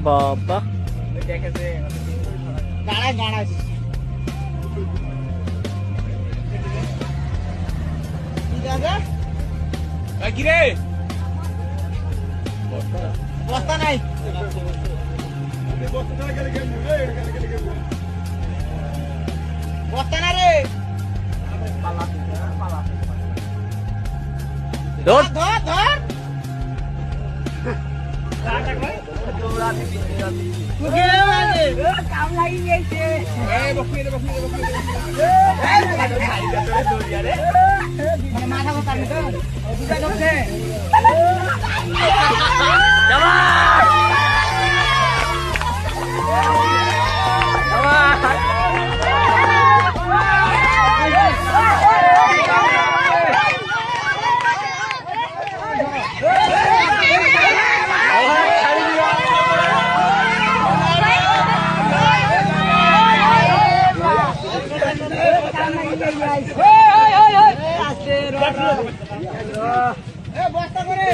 বাবা গাড়ায় গাড়ায় কি রে বস্তা নাই বস্তা না রে ধর ধর ধর কাম লাগি গেছে মাথা কথা ঢুকছে বস্তা করে